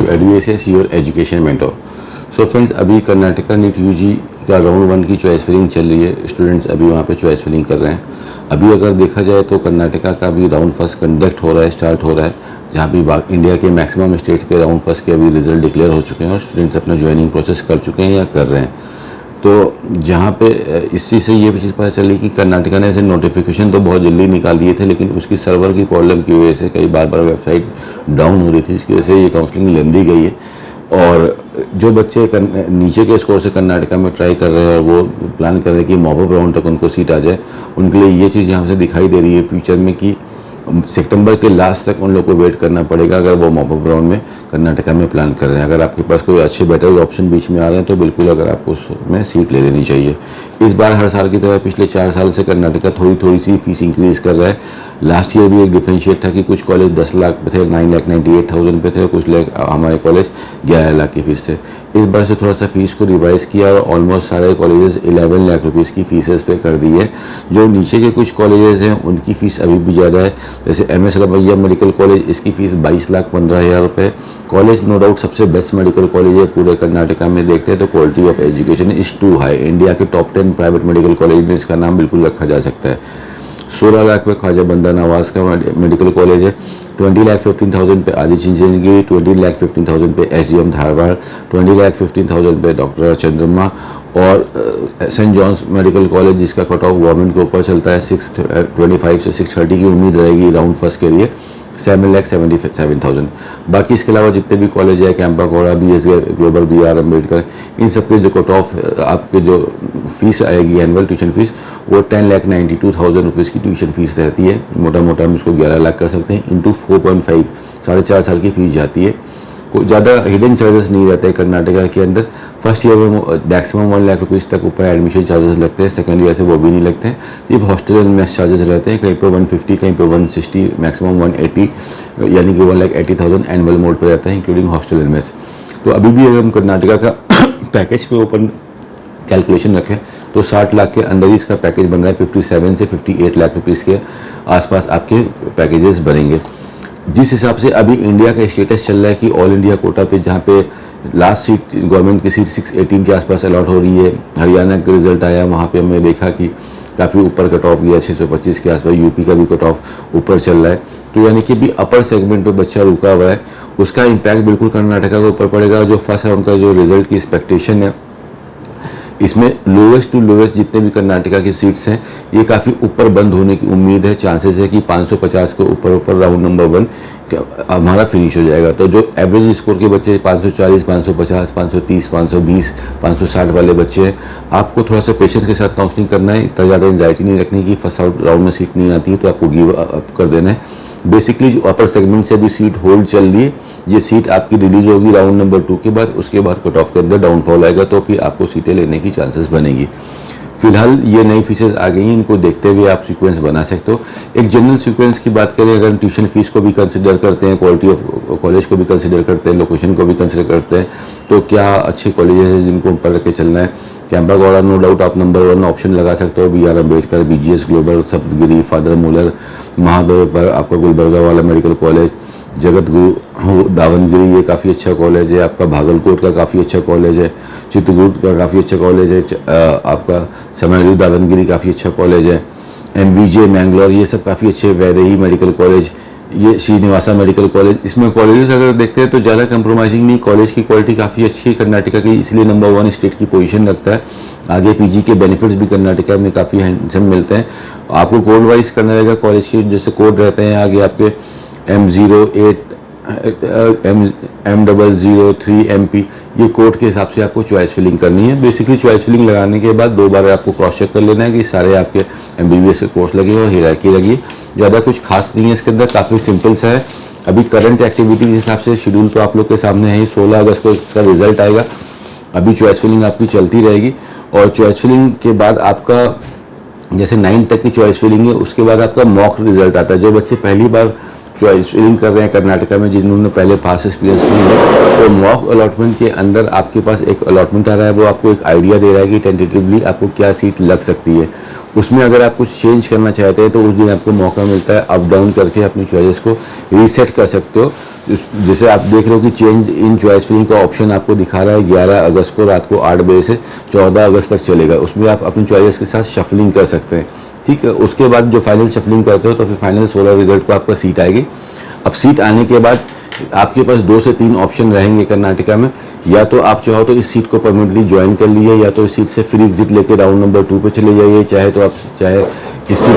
to address your education mentor. So friends, अभी Karnataka NEET UG का round 1 की choice filling चल रही है। स्टूडेंट्स अभी वहाँ पे चॉइस फिलिंग कर रहे हैं। अभी अगर देखा जाए तो कर्नाटका का भी राउंड फर्स्ट कंडक्ट हो रहा है, स्टार्ट हो रहा है, जहाँ भी इंडिया के मैक्सिमम स्टेट के राउंड फर्स्ट के अभी रिजल्ट डिक्लेयर हो चुके हैं और स्टूडेंट्स अपना ज्वाइनिंग प्रोसेस कर चुके हैं या कर रहे हैं। तो जहाँ पे इस चीज़ से ये भी चीज़ पता चली कि कर्नाटका ने ऐसे नोटिफिकेशन तो बहुत जल्दी निकाल दिए थे, लेकिन उसकी सर्वर की प्रॉब्लम की वजह से कई बार वेबसाइट डाउन हो रही थी, इसकी वजह से ये काउंसलिंग लेंदी गई है। और जो बच्चे नीचे के स्कोर से कर्नाटका में ट्राई कर रहे हैं और वो प्लान कर रहे हैं कि मॉपअप राउंड तक उनको सीट आ जाए, उनके लिए ये चीज़ यहाँ से दिखाई दे रही है फ्यूचर में कि सितंबर के लास्ट तक उन लोग को वेट करना पड़ेगा अगर वो मॉपअप राउंड में कर्नाटका में प्लान कर रहे हैं। अगर आपके पास कोई अच्छे बेटर ऑप्शन बीच में आ रहे हैं तो बिल्कुल अगर आपको उसमें सीट ले लेनी चाहिए। इस बार हर साल की तरह पिछले 4 साल से कर्नाटका थोड़ी सी फीस इंक्रीज़ कर रहा है। लास्ट ईयर भी एक डिफरेंशिएट था कि कुछ कॉलेज 10 लाख पे थे, 9,98,000 पे थे, और कुछ हमारे कॉलेज 11 लाख की फ़ीस थे। इस बार से थोड़ा सा फीस को रिवाइज़ किया और ऑलमोस्ट सारे कॉलेजेस 11 लाख रुपीज़ की फीसेस पे कर दी है। जो नीचे के कुछ कॉलेजेस हैं उनकी फ़ीस अभी भी ज़्यादा है, जैसे MS रमैया मेडिकल कॉलेज, इसकी फ़ीस 22,15,000 रुपये। कॉलेज नो डाउट सबसे बेस्ट मेडिकल कॉलेज है पूरे कर्नाटका में। देखते हैं तो quality of education is too high. India के टॉप 10 प्राइवेट मेडिकल कॉलेज में इसका नाम बिल्कुल रखा जा सकता है। 16 लाख पे ख्वाजा बंदा नवाज का मेडिकल कॉलेज है, 20,15,000 पे आदित्य इंजीनियरिंग, 20,15,000 पे SGM धारवाड़, 20,15,000 पे डॉक्टर चंद्रमा, और सेंट जॉन्स मेडिकल कॉलेज जिसका कट ऑफ गवर्नमेंट के ऊपर चलता है 625 से 630 की उम्मीद रहेगी राउंड फर्स्ट के लिए, 7,77,000। बाकी इसके अलावा जितने भी कॉलेज है, कैंपा कोड़ा, BS ग्लोबल, BR अम्बेडकर, इन सब के जो कट ऑफ आपके जो फीस आएगी एनुअल ट्यूशन फीस वो 10,92,000 रुपीज़ की ट्यूशन फीस रहती है। मोटा हम इसको 11 लाख कर सकते हैं, इंटू 4.5 4.5 साल की फीस जाती है। कोई ज़्यादा हिडन चार्जेस नहीं रहते हैं कर्नाटका के अंदर। फर्स्ट ईयर में मैक्सिमम 1 लाख रुपीज़ तक ऊपर एडमिशन चार्जेस लगते हैं, सेकेंड ईयर से वो भी नहीं लगते हैं। सिर्फ हॉस्टल एंड मेस चार्जेस रहते हैं, कहीं पे 150, कहीं पे 160, मैक्सिमम 180, यानी कि 1,80,000 एनुअल मोड पर रहता है इंक्लूडिंग हॉस्टल एंड मेस। तो अभी भी अगर हम कर्नाटका का पैकेज पे ओपन कैलकुलेशन रखें तो 60 लाख के अंदर ही इसका पैकेज बन रहा है। 57 से 58 लाख रुपीज़ के आसपास आपके पैकेजेस बनेंगे। जिस हिसाब से अभी इंडिया का स्टेटस चल रहा है कि ऑल इंडिया कोटा पे जहाँ पे लास्ट सीट गवर्नमेंट की सीट 618 के आसपास अलॉट हो रही है, हरियाणा का रिजल्ट आया, वहाँ पे हमने देखा कि काफ़ी ऊपर कट ऑफ गया, 625 के आसपास। यूपी का भी कट ऑफ ऊपर चल रहा है, तो यानी कि भी अपर सेगमेंट पे बच्चा रुका हुआ है, उसका इम्पैक्ट बिल्कुल कर्नाटका के ऊपर पड़ेगा। जो फर्स्ट राउंड का जो रिजल्ट की एक्सपेक्टेशन है, इसमें लोवेस्ट टू लोवेस्ट जितने भी कर्नाटका की सीट्स हैं ये काफ़ी ऊपर बंद होने की उम्मीद है। चांसेस है कि 550 के ऊपर राउंड नंबर 1 हमारा फिनिश हो जाएगा। तो जो एवरेज स्कोर के बच्चे 540, 550, 530, 520, 560 वाले बच्चे हैं, आपको थोड़ा सा पेशेंस के साथ काउंसलिंग करना है। इतना ज़्यादा एंजाइटी नहीं रखनी कि फर्स्ट राउंड में सीट नहीं आती है तो आपको गिव अप कर देना है। बेसिकली जो अपर सेगमेंट से भी सीट होल्ड चल रही है, ये सीट आपकी रिलीज होगी राउंड नंबर 2 के बाद, उसके बाद कट ऑफ के अंदर डाउनफॉल आएगा तो फिर आपको सीटें लेने की चांसेस बनेगी। फिलहाल ये नई फीचर्स आ गई हैं, इनको देखते हुए आप सीक्वेंस बना सकते हो। एक जनरल सीक्वेंस की बात करें, अगर ट्यूशन फीस को भी कंसिडर करते हैं, क्वालिटी ऑफ कॉलेज को भी कंसिडर करते हैं, लोकेशन को भी कंसिडर करते हैं, तो क्या अच्छे कॉलेजेस हैं जिनको ऊपर रख के चलना है। कैंपा गौड़ा नो डाउट आप नंबर 1 ऑप्शन लगा सकते हो। BR Ambedkar, BGS global, Saptagiri, father Muller, Mahadev पर आपका गुलबर्गा वाला मेडिकल कॉलेज, जगत गुरु दावनगिरी, ये काफ़ी अच्छा कॉलेज है। आपका भागलकोट का काफ़ी अच्छा कॉलेज है, चित्रकूट का काफ़ी अच्छा कॉलेज है, आपका समरजू दावनगिरी काफ़ी अच्छा कॉलेज है, MVJ मैंगलोर, ये सब काफ़ी अच्छे। वैदेही मेडिकल कॉलेज, ये श्रीनिवासा मेडिकल कॉलेज। इसमें कॉलेजेस अगर देखते हैं तो ज़्यादा कंप्रोमाइजिंग नहीं, कॉलेज की क्वालिटी काफ़ी अच्छी है कर्नाटका की, इसलिए नंबर 1 स्टेट की पोजीशन रखता है। आगे PG के बेनिफिट्स भी कर्नाटका में काफ़ी हैंडसम मिलते हैं। आपको कोड वाइज करना रहेगा, कॉलेज के जैसे कोड रहते हैं आगे आपके M08, M003 MP, ये कोड के हिसाब से आपको चॉइस फिलिंग करनी है। बेसिकली चॉइस फिलिंग लगाने के बाद 2 बार आपको क्रॉस चेक कर लेना है कि सारे आपके MBBS के कोर्स लगे और हायरार्की लगी। ज़्यादा कुछ खास नहीं है इसके अंदर, काफ़ी सिंपल सा है। अभी करंट एक्टिविटी के हिसाब से शेड्यूल तो आप लोग के सामने है ही, 16 अगस्त को इसका रिजल्ट आएगा। अभी चॉइस फिलिंग आपकी चलती रहेगी और चॉइस फिलिंग के बाद आपका जैसे 9 तक की चॉइस फिलिंग है, उसके बाद आपका मॉक रिजल्ट आता है। जो बच्चे पहली बार चॉइस फिलिंग कर रहे हैं कर्नाटका में, जिन्होंने पहले पास एक्सपीरियंस किया है, तो मॉक अलॉटमेंट के अंदर आपके पास एक अलॉटमेंट आ रहा है, वो आपको एक आइडिया दे रहा है कि टेंटेटिवली आपको क्या सीट लग सकती है। उसमें अगर आप कुछ चेंज करना चाहते हैं तो उस दिन आपको मौका मिलता है अप डाउन करके अपनी चॉइस को रीसेट कर सकते हो। जैसे आप देख रहे हो कि चेंज इन चॉइस फिलिंग का ऑप्शन आपको दिखा रहा है 11 अगस्त को रात को 8 बजे से 14 अगस्त तक चलेगा। उसमें आप अपनी चॉइस के साथ शफलिंग कर सकते हैं, ठीक है। उसके बाद जो फाइनल शफलिंग करते हो तो फिर फाइनल 16 रिजल्ट को आपका सीट आएगी। अब सीट आने के बाद आपके पास 2 से 3 ऑप्शन रहेंगे कर्नाटका में, या तो आप चाहो तो इस सीट को परमानेंटली ज्वाइन कर लीजिए, या तो इस सीट से फ्री एग्जिट लेके राउंड नंबर 2 पे चले जाइए, चाहे तो आप इस सीट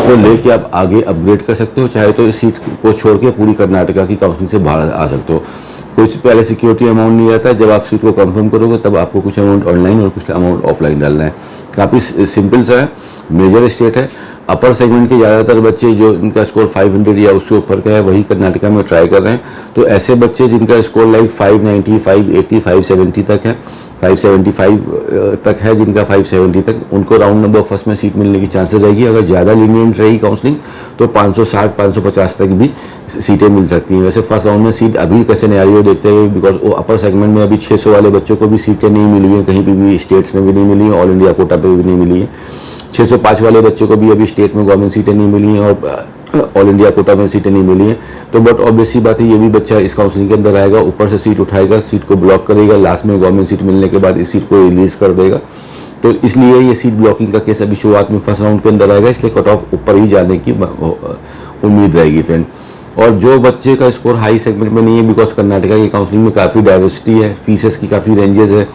को लेके आप आगे अपग्रेड कर सकते हो, चाहे तो इस सीट को छोड़ के पूरी कर्नाटका की काउंसलिंग से बाहर आ सकते हो। कुछ पहले सिक्योरिटी अमाउंट नहीं रहता है, जब आप सीट को कंफर्म करोगे तब आपको कुछ अमाउंट ऑनलाइन और कुछ अमाउंट ऑफलाइन डालना है। काफ़ी सिंपल सा है, मेजर स्टेट है। अपर सेगमेंट के ज़्यादातर बच्चे जो इनका स्कोर 500 या उससे ऊपर का है वही कर्नाटका में ट्राई कर रहे हैं। तो ऐसे बच्चे जिनका स्कोर लाइक 590, 580, 570 तक है, 575 तक है, जिनका 570 तक, उनको राउंड नंबर फर्स्ट में सीट मिलने की चांसेस रहेगी। अगर ज़्यादा लीनियंट रही काउंसलिंग तो 560, 550 तक भी सीटें मिल सकती हैं। वैसे फर्स्ट राउंड में सीट अभी का सिनेरियो देखते हुए, बिकॉज वो अपर सेगमेंट में अभी 600 वाले बच्चों को भी सीटें नहीं मिली हैं, कहीं भी स्टेट्स में भी नहीं मिली हैं, ऑल इंडिया कोटा पे भी नहीं मिली है। 605 वाले बच्चों को भी अभी स्टेट में गवर्नमेंट सीटें नहीं मिली हैं और ऑल इंडिया कोटा में सीटें नहीं मिली हैं। तो बट ऑब्वियस सी बात है, ये भी बच्चा इस काउंसलिंग के अंदर आएगा, ऊपर से सीट उठाएगा, सीट को ब्लॉक करेगा, लास्ट में गवर्नमेंट सीट मिलने के बाद इस सीट को रिलीज कर देगा। तो इसलिए ये सीट ब्लॉकिंग का केस अभी शुरुआत में फर्स्ट राउंड के अंदर आएगा, इसलिए कट ऑफ ऊपर ही जाने की उम्मीद रहेगी फ्रेंड। और जो बच्चे का स्कोर हाई सेगमेंट में नहीं है, बिकॉज कर्नाटका की काउंसलिंग में काफ़ी डाइवर्सिटी है, फीसेस की काफ़ी रेंजेस है,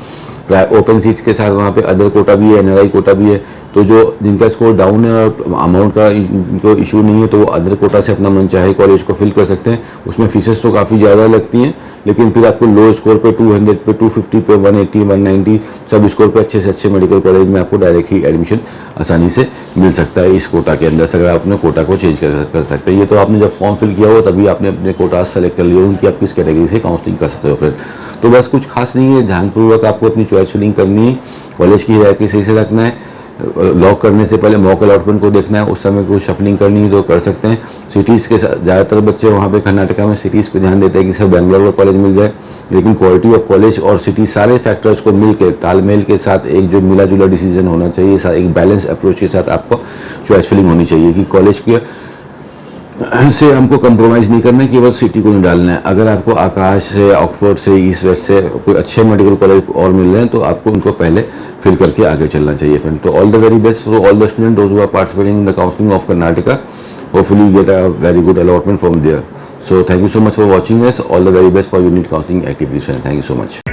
ओपन सीट्स के साथ वहाँ पे अदर कोटा भी है, एनआरआई कोटा भी है। तो जो जिनका स्कोर डाउन है और अमाउंट का इनको इशू नहीं है, तो वो अदर कोटा से अपना मन चाहे कॉलेज को फिल कर सकते हैं। उसमें फीसेस तो काफ़ी ज़्यादा लगती हैं, लेकिन फिर आपको लो स्कोर पे 200 पे 250 पे 180 190 सब स्कोर पे अच्छे से अच्छे मेडिकल कॉलेज में आपको डायरेक्ट ही एडमिशन आसानी से मिल सकता है इस कोटा के अंदर से, अगर आप अपने कोटा को चेंज कर सकते हैं। ये तो आपने जब फॉर्म फिल किया हो तभी आपने अपने कोटा सेलेक्ट कर लिया हो कि आप किस कैटेगरी से काउंसलिंग कर सकते हो। फिर तो बस कुछ खास नहीं है, ध्यानपूर्वक आपको अपनी चॉइस फिलिंग करनी है, कॉलेज की हायरार्की सही से रखना है, लॉक करने से पहले मॉक अलॉटमेंट को देखना है, उस समय को शफलिंग करनी है तो कर सकते हैं। सिटीज़ के साथ ज़्यादातर बच्चे वहाँ पे कर्नाटका में सिटीज़ पे ध्यान देते हैं कि सर बेंगलोर में कॉलेज मिल जाए, लेकिन क्वालिटी ऑफ कॉलेज और सिटी सारे फैक्टर्स को मिलकर तालमेल के साथ एक जो मिला जुला डिसीजन होना चाहिए, एक बैलेंस अप्रोच के साथ आपको चॉइस फिलिंग होनी चाहिए कि कॉलेज के से हमको कंप्रोमाइज़ नहीं करना है, केवल सिटी को नहीं डालना है। अगर आपको आकाश से, ऑक्सफोर्ड से, ईस्ट वेस्ट से कोई अच्छे मेडिकल कॉलेज और मिल रहे हैं तो आपको उनको पहले फिल करके आगे चलना चाहिए फ्रेंड। तो all the very best for all the student those who are participating in the counselling of Karnataka, hopefully get a very good allotment from there. So thank you so much for watching us. All the very best for your NEET counseling activities. Thank you so much.